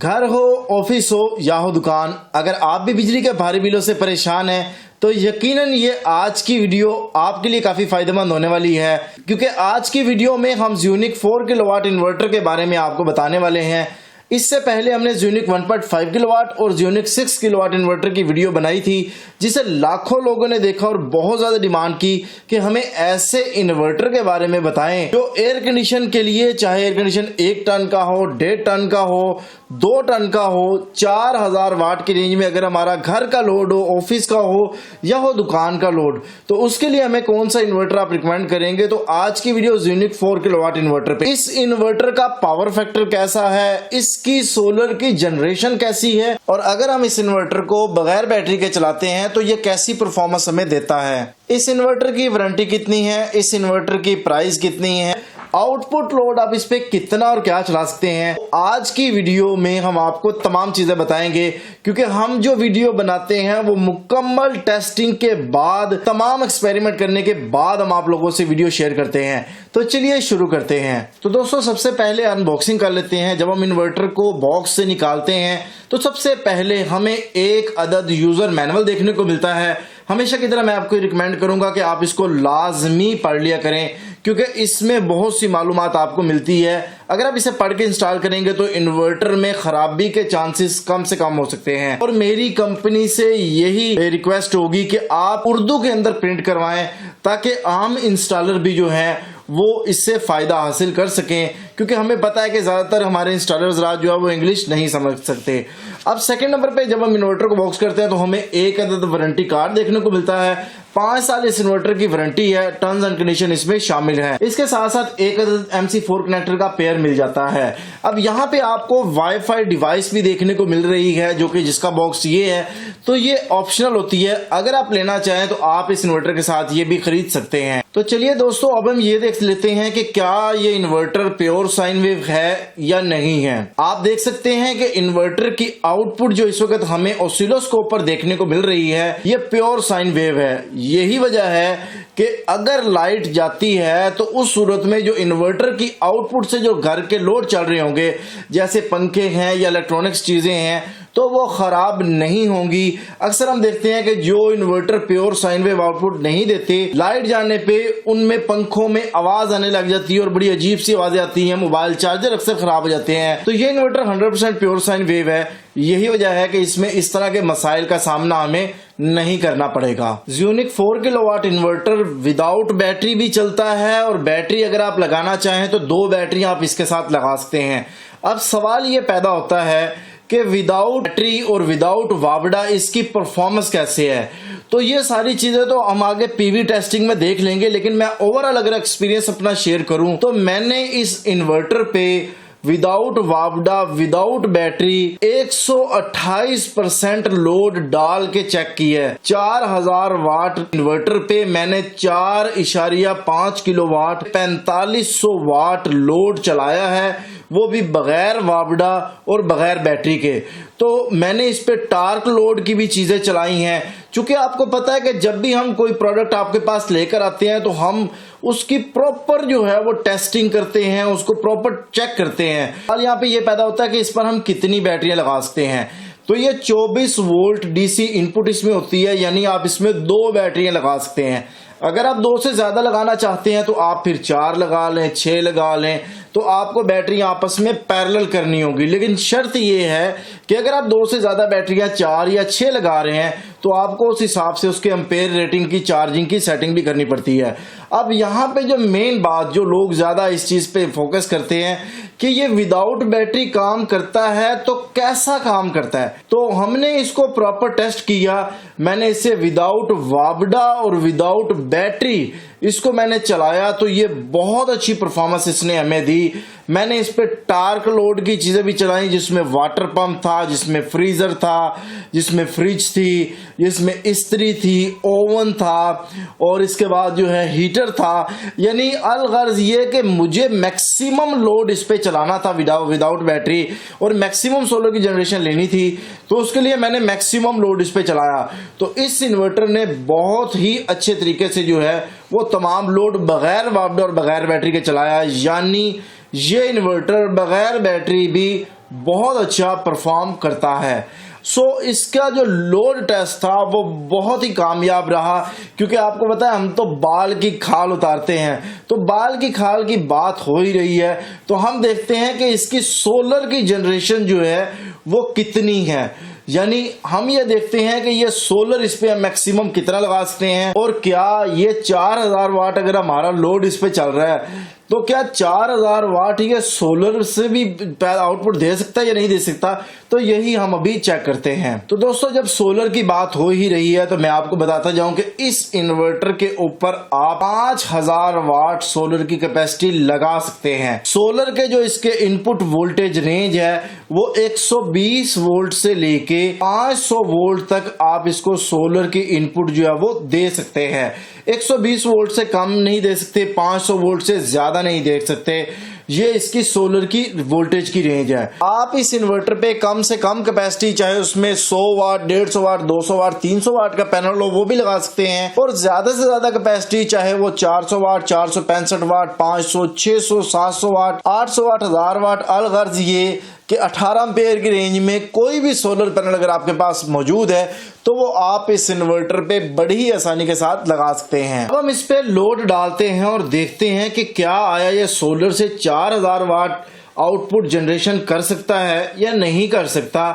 घर हो, ऑफिस हो या हो दुकान, अगर आप भी बिजली के भारी बिलों से परेशान हैं तो यकीनन ये आज की वीडियो आपके लिए काफ़ी फायदेमंद होने वाली है, क्योंकि आज की वीडियो में हम ज़्यूनिक 4 किलोवाट इन्वर्टर के बारे में आपको बताने वाले हैं। इससे पहले हमने ज़्यूनिक 1.5 किलोवाट और ज़्यूनिक 6 किलोवाट इन्वर्टर की वीडियो बनाई थी, जिसे लाखों लोगों ने देखा और बहुत ज़्यादा डिमांड की कि हमें ऐसे इन्वर्टर के बारे में बताएं जो एयर कंडीशन के लिए, चाहे एयर कंडीशन 1 टन का हो, 1.5 टन का हो, 2 टन का हो, 4000 वाट की रेंज में अगर हमारा घर का लोड हो, ऑफिस का हो या हो दुकान का लोड, तो उसके लिए हमें कौन सा इन्वर्टर आप रिकमेंड करेंगे। तो आज की वीडियो ज़्यूनिक 4 किलोवाट इन्वर्टर पे। इस इन्वर्टर का पावर फैक्टर कैसा है, इसकी सोलर की जनरेशन कैसी है, और अगर हम इस इन्वर्टर को बगैर बैटरी के चलाते हैं तो ये कैसी परफॉर्मेंस हमें देता है, इस इन्वर्टर की वारंटी कितनी है, इस इन्वर्टर की प्राइस कितनी है, आउटपुट लोड आप इस पे कितना और क्या चला सकते हैं। आज की वीडियो में हम आपको तमाम चीजें बताएंगे, क्योंकि हम जो वीडियो बनाते हैं वो मुकम्मल टेस्टिंग के बाद, तमाम एक्सपेरिमेंट करने के बाद हम आप लोगों से वीडियो शेयर करते हैं। तो चलिए शुरू करते हैं। तो दोस्तों, सबसे पहले अनबॉक्सिंग कर लेते हैं। जब हम इन्वर्टर को बॉक्स से निकालते हैं तो सबसे पहले हमें एक अदद यूजर मैनुअल देखने को मिलता है। हमेशा की तरह मैं आपको रिकमेंड करूंगा कि आप इसको लाजमी पढ़ लिया करें, क्योंकि इसमें बहुत सी मालूमात आपको मिलती है। अगर आप इसे पढ़ के इंस्टॉल करेंगे तो इन्वर्टर में खराबी के चांसेस कम से कम हो सकते हैं। और मेरी कंपनी से यही रिक्वेस्ट होगी कि आप उर्दू के अंदर प्रिंट करवाएं, ताकि आम इंस्टॉलर भी जो हैं वो इससे फायदा हासिल कर सकें, क्योंकि हमें पता है कि ज्यादातर हमारे इंस्टॉलर्स जो है वो इंग्लिश नहीं समझ सकते। अब सेकंड नंबर पे जब हम इन्वर्टर को बॉक्स करते हैं तो हमें एक अदद वारंटी कार्ड देखने को मिलता है। 5 साल इस इन्वर्टर की वारंटी है, टर्म्स एंड कंडीशन इसमें शामिल है। इसके साथ साथ एक अदद MC4 कनेक्टर का पेयर मिल जाता है। अब यहाँ पे आपको वाईफाई डिवाइस भी देखने को मिल रही है, जो कि जिसका बॉक्स ये है, तो ये ऑप्शनल होती है। अगर आप लेना चाहें तो आप इस इन्वर्टर के साथ ये भी खरीद सकते हैं। तो चलिए दोस्तों, अब हम ये देख लेते हैं कि क्या ये इन्वर्टर प्योर साइन वेव है या नहीं है। आप देख सकते हैं कि इन्वर्टर की आउटपुट जो इस वक्त हमें ऑसिलोस्कोप पर देखने को मिल रही है, ये प्योर साइन वेव है। यही वजह है कि अगर लाइट जाती है तो उस सूरत में जो इन्वर्टर की आउटपुट से जो घर के लोड चल रहे होंगे, जैसे पंखे हैं या इलेक्ट्रॉनिक्स चीजें हैं, तो वो खराब नहीं होंगी। अक्सर हम देखते हैं कि जो inverter pure sine wave output नहीं देते, लाइट जाने पे उनमें पंखों में आवाज आने लग जाती है और बड़ी अजीब सी आवाजें आती हैं, मोबाइल चार्जर अक्सर खराब हो जाते हैं। तो ये इन्वर्टर 100% प्योर साइन वेव है। यही वजह है कि इसमें इस तरह के मसाइल का सामना हमें नहीं करना पड़ेगा। ज़्यूनिक 4 किलोवाट इन्वर्टर विदाउट बैटरी भी चलता है, और बैटरी अगर आप लगाना चाहें तो 2 बैटरी आप इसके साथ लगा सकते हैं। अब सवाल ये पैदा होता है कि विदाउट बैटरी और विदाउट वावडा इसकी परफॉर्मेंस कैसे है। तो ये सारी चीजें तो हम आगे पीवी टेस्टिंग में देख लेंगे, लेकिन मैं ओवरऑल अगर एक्सपीरियंस अपना शेयर करूं तो मैंने इस इन्वर्टर पे without Vawda, without battery 128% load डाल के चेक की है। 4000 वाट इन्वर्टर पे मैंने 4.5 किलोवाट 4500 वाट लोड चलाया है, वो भी बगैर वावडा और बगैर बैटरी के। तो मैंने इस पे टार्क लोड की भी चीजें चलाई हैं। चूंकि आपको पता है कि जब भी हम कोई प्रोडक्ट आपके पास लेकर आते हैं तो हम उसकी प्रॉपर जो है वो टेस्टिंग करते हैं, उसको प्रॉपर चेक करते हैं। और यहाँ पे ये पैदा होता है कि इस पर हम कितनी बैटरियां लगा सकते हैं। तो ये 24 वोल्ट DC इनपुट इसमें होती है, यानी आप इसमें 2 बैटरियां लगा सकते हैं। अगर आप 2 से ज्यादा लगाना चाहते हैं तो आप फिर 4 लगा लें, 6 लगा लें, तो आपको बैटरी आपस में पैरेलल करनी होगी। लेकिन शर्त ये है कि अगर आप 2 से ज्यादा बैटरियां 4 या 6 लगा रहे हैं तो आपको उस हिसाब से उसके एम्पेयर रेटिंग की, चार्जिंग की सेटिंग भी करनी पड़ती है। अब यहाँ पे जो मेन बात, जो लोग ज्यादा इस चीज पे फोकस करते हैं कि ये विदाउट बैटरी काम करता है तो कैसा काम करता है, तो हमने इसको प्रॉपर टेस्ट किया। मैंने इसे विदाउट वावडा और विदाउट बैटरी इसको मैंने चलाया, तो ये बहुत अच्छी परफॉर्मेंस इसने हमें दी। मैंने इस पे टार्क लोड की चीजें भी चलाई, जिसमें वाटर पंप था, जिसमें फ्रीजर था, जिसमें फ्रिज थी, जिसमें इस्त्री थी, ओवन था, और इसके बाद जो है हीटर था। यानी अलगर्ज ये कि मुझे मैक्सिमम लोड इस पे चलाना था विदाउट बैटरी, और मैक्सिमम सोलर की जनरेशन लेनी थी, तो उसके लिए मैंने मैक्सिमम लोड इस पे चलाया। तो इस इन्वर्टर ने बहुत ही अच्छे तरीके से जो है वो तमाम लोड बगैर वावडा और बगैर बैटरी के चलाया। यानी ये इन्वर्टर बगैर बैटरी भी बहुत अच्छा परफॉर्म करता है। सो इसका जो लोड टेस्ट था वो बहुत ही कामयाब रहा, क्योंकि आपको पता है हम तो बाल की खाल उतारते हैं, तो बाल की खाल की बात हो ही रही है, तो हम देखते हैं कि इसकी सोलर की जनरेशन जो है वो कितनी है। यानी हम ये देखते हैं कि ये सोलर इस पे मैक्सिमम कितना लगा सकते हैं, और क्या ये 4000 वाट अगर हमारा लोड इस पे चल रहा है तो क्या 4000 वाट ये सोलर से भी आउटपुट दे सकता है या नहीं दे सकता, तो यही हम अभी चेक करते हैं। तो दोस्तों जब सोलर की बात हो ही रही है तो मैं आपको बताता जाऊं कि इस इन्वर्टर के ऊपर आप 5000 वाट सोलर की कैपेसिटी लगा सकते हैं। सोलर के जो इसके इनपुट वोल्टेज रेंज है वो 120 वोल्ट से लेके 500 वोल्ट तक आप इसको सोलर की इनपुट जो है वो दे सकते हैं। 120 वोल्ट से कम नहीं दे सकते, 500 वोल्ट से ज्यादा नहीं दे सकते, ये इसकी सोलर की वोल्टेज की रेंज है। आप इस इन्वर्टर पे कम से कम कैपेसिटी, चाहे उसमें 100 वाट, 150 वाट, 200 वाट, 300 वाट का पैनल हो वो भी लगा सकते हैं, और ज्यादा से ज्यादा कैपेसिटी चाहे वो 400 वाट, 465 वाट, 500, 600, 700 वाट, 800 वाट, 1000 वाट, अलगर्ज ये कि 18 एम्पेयर की रेंज में कोई भी सोलर पैनल अगर आपके पास मौजूद है तो वो आप इस इन्वर्टर पे बड़ी ही आसानी के साथ लगा सकते हैं। अब हम इस पे लोड डालते हैं और देखते हैं कि क्या आया ये सोलर से 4000 वाट आउटपुट जनरेशन कर सकता है या नहीं कर सकता।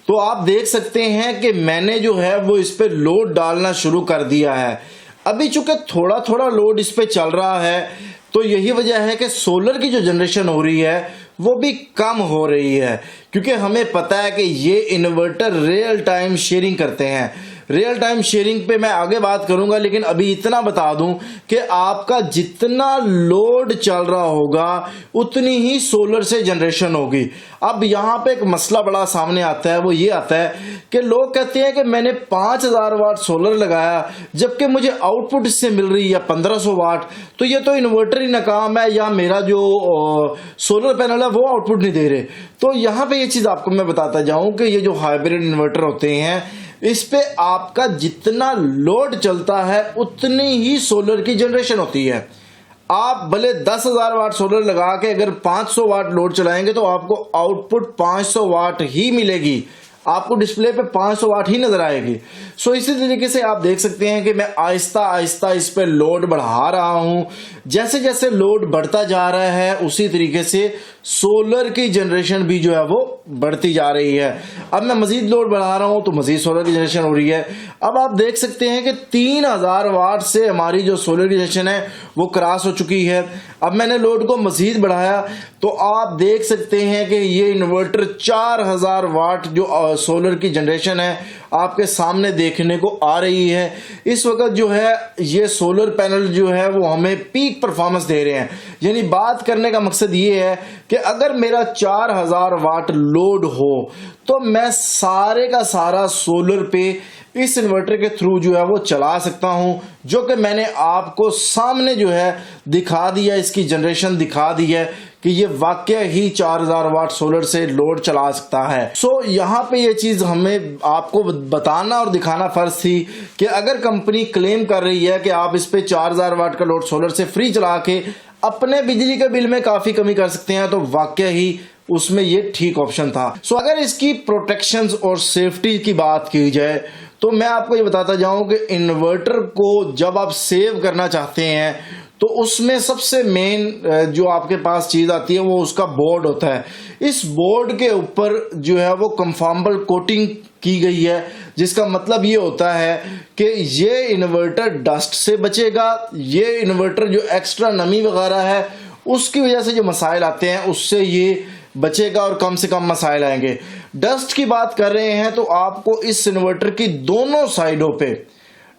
तो आप देख सकते हैं कि मैंने जो है वो इस पे लोड डालना शुरू कर दिया है। अभी चूंकि थोड़ा थोड़ा लोड इस पे चल रहा है तो यही वजह है कि सोलर की जो जनरेशन हो रही है वो भी कम हो रही है, क्योंकि हमें पता है कि ये इन्वर्टर रियल टाइम शेयरिंग करते हैं। रियल टाइम शेयरिंग पे मैं आगे बात करूंगा, लेकिन अभी इतना बता दूं कि आपका जितना लोड चल रहा होगा उतनी ही सोलर से जनरेशन होगी। अब यहाँ पे एक मसला बड़ा सामने आता है, वो ये आता है कि लोग कहते हैं कि मैंने 5000 वाट सोलर लगाया जबकि मुझे आउटपुट इससे मिल रही है 1500 वाट, तो ये तो इन्वर्टर ही नाकाम है या मेरा जो सोलर पैनल है वो आउटपुट नहीं दे रहे। तो यहाँ पे ये चीज आपको मैं बताता जाऊं कि ये जो हाइब्रिड इन्वर्टर होते हैं इस पे आपका जितना लोड चलता है उतनी ही सोलर की जनरेशन होती है। आप भले 10,000 वाट सोलर लगा के अगर 500 वाट लोड चलाएंगे तो आपको आउटपुट 500 वाट ही मिलेगी, आपको डिस्प्ले पे 500 वाट ही नजर आएगी। सो इसी तरीके से आप देख सकते हैं कि मैं आहिस्ता आहिस्ता इस पे लोड बढ़ा रहा हूं। जैसे जैसे लोड बढ़ता जा रहा है उसी तरीके से सोलर की जनरेशन भी जो है वो बढ़ती जा रही है। अब मैं मजीद लोड बढ़ा रहा हूं तो मजीद सोलर की जनरेशन हो रही है। अब आप देख सकते हैं कि 3000 वाट से हमारी जो सोलर की जनरेशन है वो क्रॉस हो चुकी है। अब मैंने लोड को मजीद बढ़ाया तो आप देख सकते हैं कि ये इन्वर्टर 4000 वाट जो सोलर की जनरेशन है आपके सामने देखने को आ रही है। इस वक्त जो है ये सोलर पैनल जो है वो हमें पीक परफॉर्मेंस दे रहे हैं। यानी बात करने का मकसद ये है कि अगर मेरा 4000 वाट लोड हो तो मैं सारे का सारा सोलर पे इस इन्वर्टर के थ्रू जो है वो चला सकता हूं, जो कि मैंने आपको सामने जो है दिखा दिया, इसकी जनरेशन दिखा दी है कि ये वाकई ही 4000 वाट सोलर से लोड चला सकता है। सो यहाँ पे ये चीज हमें आपको बताना और दिखाना फर्ज थी कि अगर कंपनी क्लेम कर रही है कि आप इस पे 4000 वाट का लोड सोलर से फ्री चला के अपने बिजली के बिल में काफी कमी कर सकते हैं तो वाकई ही उसमें ये ठीक ऑप्शन था। सो अगर इसकी प्रोटेक्शन और सेफ्टी की बात की जाए तो मैं आपको ये बताता जाऊं कि इन्वर्टर को जब आप सेव करना चाहते हैं तो उसमें सबसे मेन जो आपके पास चीज आती है वो उसका बोर्ड होता है। इस बोर्ड के ऊपर जो है वो कंफर्मेबल कोटिंग की गई है, जिसका मतलब ये होता है कि ये इन्वर्टर डस्ट से बचेगा। ये इन्वर्टर जो एक्स्ट्रा नमी वगैरह है उसकी वजह से जो मसाइल आते हैं उससे ये बचेगा और कम से कम मसाइल आएंगे। डस्ट की बात कर रहे हैं तो आपको इस इन्वर्टर की दोनों साइडों पे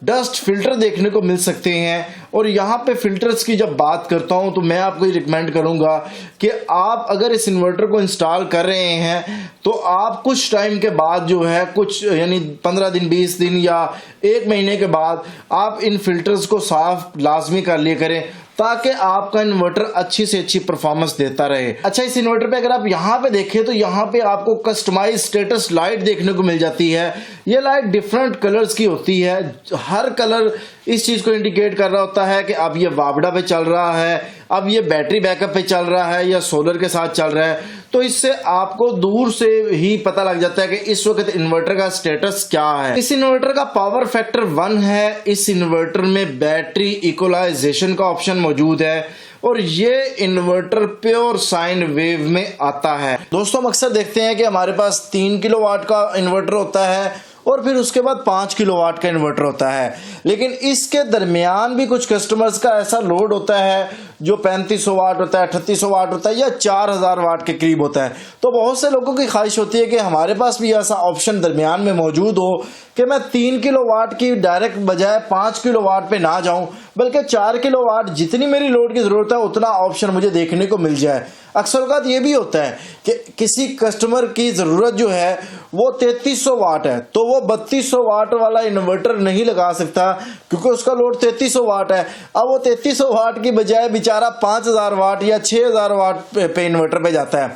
डस्ट फिल्टर देखने को मिल सकते हैं। और यहाँ पे फिल्टर्स की जब बात करता हूँ तो मैं आपको रिकमेंड करूंगा कि आप अगर इस इन्वर्टर को इंस्टॉल कर रहे हैं तो आप कुछ टाइम के बाद जो है कुछ यानी 15 दिन 20 दिन या 1 महीने के बाद आप इन फिल्टर्स को साफ लाजमी कर लिया करें ताकि आपका इन्वर्टर अच्छी से अच्छी परफॉर्मेंस देता रहे। अच्छा, इस इन्वर्टर पे अगर आप यहाँ पे देखें तो यहाँ पे आपको कस्टमाइज स्टेटस लाइट देखने को मिल जाती है। ये लाइट डिफरेंट कलर्स की होती है, हर कलर इस चीज को इंडिकेट कर रहा होता है कि अब ये वापडा पे चल रहा है, अब ये बैटरी बैकअप पे चल रहा है या सोलर के साथ चल रहा है। तो इससे आपको दूर से ही पता लग जाता है कि इस वक्त इन्वर्टर का स्टेटस क्या है। इस इन्वर्टर का पावर फैक्टर 1 है। इस इन्वर्टर में बैटरी इक्वलाइजेशन का ऑप्शन मौजूद है और ये इन्वर्टर प्योर साइन वेव में आता है। दोस्तों हम अक्सर देखते हैं कि हमारे पास 3 किलोवाट का इन्वर्टर होता है और फिर उसके बाद 5 किलोवाट का इन्वर्टर होता है, लेकिन इसके दरमियान भी कुछ कस्टमर्स का ऐसा लोड होता है जो 3500 वाट होता है, 3800 वाट होता है या 4000 वाट के करीब होता है। तो बहुत से लोगों की ख्वाहिश होती है कि हमारे पास भी ऐसा ऑप्शन दरमियान में मौजूद हो कि मैं 3 किलोवाट की डायरेक्ट बजाय 5 किलोवाट पे ना जाऊं, बल्कि 4 किलोवाट जितनी मेरी लोड की जरूरत है उतना ऑप्शन मुझे देखने को मिल जाए। अक्सर औक़ात ये भी होता है कि किसी कस्टमर की ज़रूरत जो है वो 3300 वाट है, तो वो 3200 वाट वाला इन्वर्टर नहीं लगा सकता क्योंकि उसका लोड 3300 वाट है। अब वो 3300 वाट की बजाय बेचारा 5000 वाट या 6000 वाट पे इन्वर्टर पे जाता है।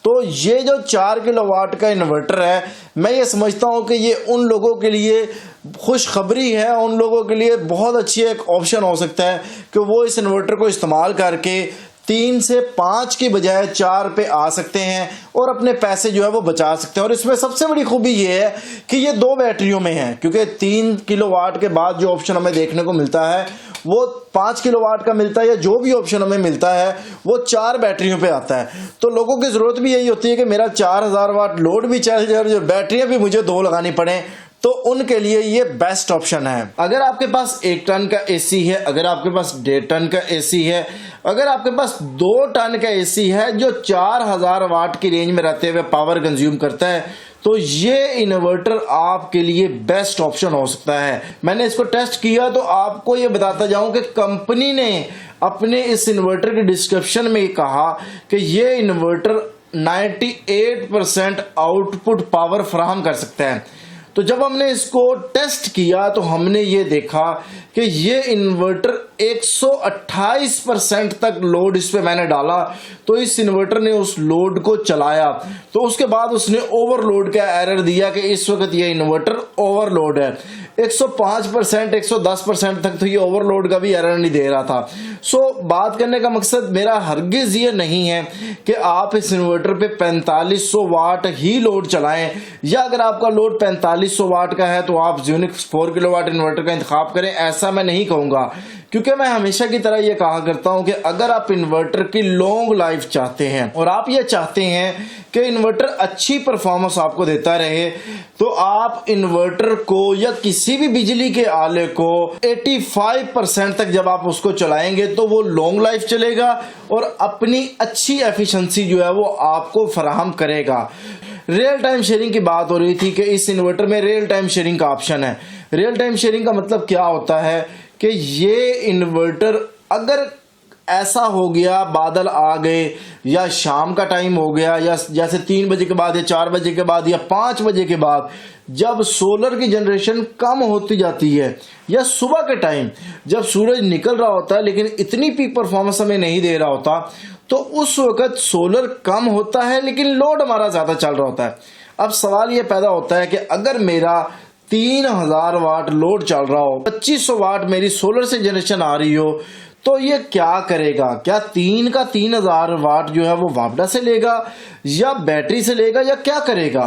तो ये जो 4 किलोवाट का इन्वर्टर है, मैं ये समझता हूँ कि ये उन लोगों के लिए खुशखबरी है, उन लोगों के लिए बहुत अच्छी एक ऑप्शन हो सकता है कि वो इस इन्वर्टर को इस्तेमाल करके 3 से 5 की बजाय 4 पे आ सकते हैं और अपने पैसे जो है वो बचा सकते हैं। और इसमें सबसे बड़ी खूबी ये है कि ये 2 बैटरियों में है, क्योंकि 3 किलोवाट के बाद जो ऑप्शन हमें देखने को मिलता है वो 5 किलोवाट का मिलता है, या जो भी ऑप्शन हमें मिलता है वो 4 बैटरियों पे आता है। तो लोगों की जरूरत भी यही होती है कि मेरा 4000 वाट लोड भी चल जाए और जो बैटरियां भी मुझे 2 लगानी पड़े, तो उनके लिए ये बेस्ट ऑप्शन है। अगर आपके पास 1 टन का एसी है, अगर आपके पास 1.5 टन का एसी है, अगर आपके पास 2 टन का एसी है जो 4000 वाट की रेंज में रहते हुए पावर कंज्यूम करता है, तो ये इन्वर्टर आपके लिए बेस्ट ऑप्शन हो सकता है। मैंने इसको टेस्ट किया तो आपको ये बताता जाऊं कि कंपनी ने अपने इस इन्वर्टर के डिस्क्रिप्शन में कहा कि ये इन्वर्टर 98% आउटपुट पावर फराहम कर सकता है। तो जब हमने इसको टेस्ट किया तो हमने ये देखा कि ये इन्वर्टर 128% तक लोड इस पे मैंने डाला, तो इस इन्वर्टर ने उस लोड को चलाया, तो उसके बाद उसने ओवरलोड का एरर दिया कि इस वक्त ये इन्वर्टर ओवरलोड है। 105%, 110% तक तो ये ओवरलोड का भी एरर नहीं दे रहा था। सो बात करने का मकसद मेरा हरगिज ये नहीं है कि आप इस इन्वर्टर पे 4500 वाट ही लोड चलाएं, या अगर आपका लोड 4500 वाट का है तो आप ज़्यूनिक्स 4 किलोवाट इन्वर्टर का इंतखाब करें, ऐसा मैं नहीं कहूँगा। क्योंकि मैं हमेशा की तरह ये कहा करता हूं कि अगर आप इन्वर्टर की लॉन्ग लाइफ चाहते हैं और आप ये चाहते हैं कि इन्वर्टर अच्छी परफॉर्मेंस आपको देता रहे, तो आप इन्वर्टर को या किसी भी बिजली के आले को 85% तक जब आप उसको चलाएंगे तो वो लॉन्ग लाइफ चलेगा और अपनी अच्छी एफिशिएंसी जो है वो आपको फराहम करेगा। रियल टाइम शेयरिंग की बात हो रही थी कि इस इन्वर्टर में रियल टाइम शेयरिंग का ऑप्शन है। रियल टाइम शेयरिंग का मतलब क्या होता है कि ये इन्वर्टर अगर ऐसा हो गया, बादल आ गए या शाम का टाइम हो गया या जैसे 3 बजे के बाद या 4 बजे के बाद या 5 बजे के बाद, जब सोलर की जनरेशन कम होती जाती है, या सुबह के टाइम जब सूरज निकल रहा होता है लेकिन इतनी पीक परफॉर्मेंस हमें नहीं दे रहा होता, तो उस वक्त सोलर कम होता है लेकिन लोड हमारा ज्यादा चल रहा होता है। अब सवाल ये पैदा होता है कि अगर मेरा 3000 वाट लोड चल रहा हो, 2500 वाट मेरी सोलर से जनरेशन आ रही हो, तो ये क्या करेगा? क्या 3000 वाट जो है वो वापडा से लेगा या बैटरी से लेगा या क्या करेगा?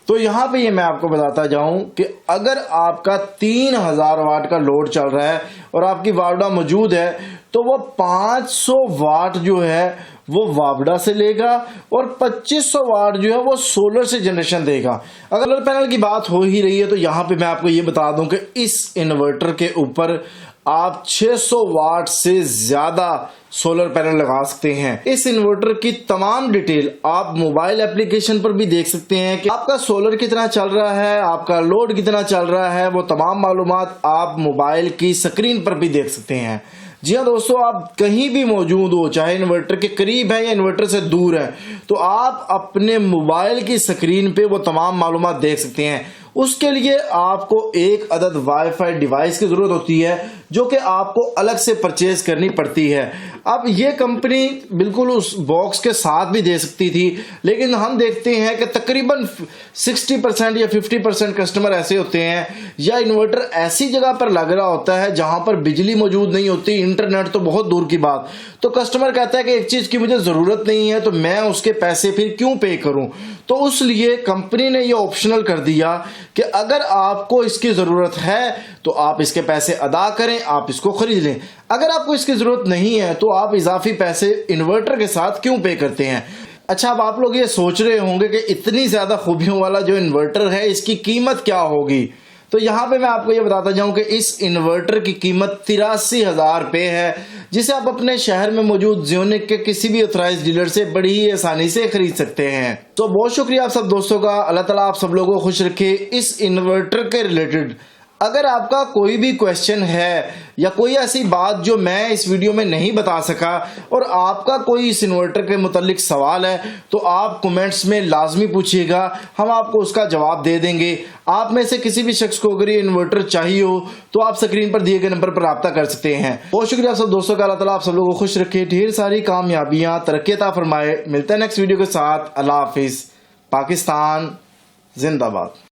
तो यहाँ पे ये मैं आपको बताता जाऊं कि अगर आपका 3000 वाट का लोड चल रहा है और आपकी वापडा मौजूद है, तो वो 500 वाट जो है वो वापडा से लेगा और 2500 वाट जो है वो सोलर से जनरेशन देगा। अगर सोलर पैनल की बात हो ही रही है तो यहाँ पे मैं आपको ये बता दूं कि इस इन्वर्टर के ऊपर आप 600 वाट से ज्यादा सोलर पैनल लगा सकते हैं। इस इन्वर्टर की तमाम डिटेल आप मोबाइल एप्लीकेशन पर भी देख सकते हैं कि आपका सोलर कितना चल रहा है, आपका लोड कितना चल रहा है, वो तमाम मालूमात आप मोबाइल की स्क्रीन पर भी देख सकते हैं। जी हाँ दोस्तों, आप कहीं भी मौजूद हो, चाहे इन्वर्टर के करीब है या इन्वर्टर से दूर है, तो आप अपने मोबाइल की स्क्रीन पे वो तमाम मालूमात देख सकते हैं। उसके लिए आपको एक अदद वाईफाई डिवाइस की जरूरत होती है जो कि आपको अलग से परचेज करनी पड़ती है। अब ये कंपनी बिल्कुल उस बॉक्स के साथ भी दे सकती थी, लेकिन हम देखते हैं कि तकरीबन 60% या 50% कस्टमर ऐसे होते हैं या इन्वर्टर ऐसी जगह पर लग रहा होता है जहां पर बिजली मौजूद नहीं होती, इंटरनेट तो बहुत दूर की बात, तो कस्टमर कहता है कि एक चीज की मुझे जरूरत नहीं है तो मैं उसके पैसे फिर क्यों पे करूं। तो उसलिए कंपनी ने ये ऑप्शनल कर दिया कि अगर आपको इसकी जरूरत है तो आप इसके पैसे अदा करें, आप इसको खरीद लें। अगर आपको इसकी जरूरत नहीं है तो आप इजाफी पैसे इन्वर्टर के साथ क्यों पे करते हैं। अच्छा, अब आप लोग ये सोच रहे होंगे कि इतनी ज्यादा खूबियों वाला जो इन्वर्टर है इसकी कीमत क्या होगी। तो यहाँ पे मैं आपको ये बताता जाऊं कि इस इन्वर्टर की कीमत 83,000 रुपये है, जिसे आप अपने शहर में मौजूद ज़ियोनिक के किसी भी ऑथराइज्ड डीलर से बड़ी ही आसानी से खरीद सकते हैं। तो बहुत शुक्रिया आप सब दोस्तों का। अल्लाह ताला आप सब लोगों को खुश रखे। इस इन्वर्टर के रिलेटेड अगर आपका कोई भी क्वेश्चन है या कोई ऐसी बात जो मैं इस वीडियो में नहीं बता सका और आपका कोई इस इन्वर्टर के मुतालिक सवाल है तो आप कमेंट्स में लाजमी पूछिएगा, हम आपको उसका जवाब दे देंगे। आप में से किसी भी शख्स को अगर ये इन्वर्टर चाहिए हो तो आप स्क्रीन पर दिए गए नंबर पर राब्ता कर सकते हैं। बहुत शुक्रिया आप सब दोस्तों का। अल्लाह ताला आप सब लोगों को खुश रखे, ढेर सारी कामयाबियां, तरक्की अता फरमाए। मिलते हैं नेक्स्ट वीडियो के साथ। अल्लाह हाफिज। पाकिस्तान जिंदाबाद।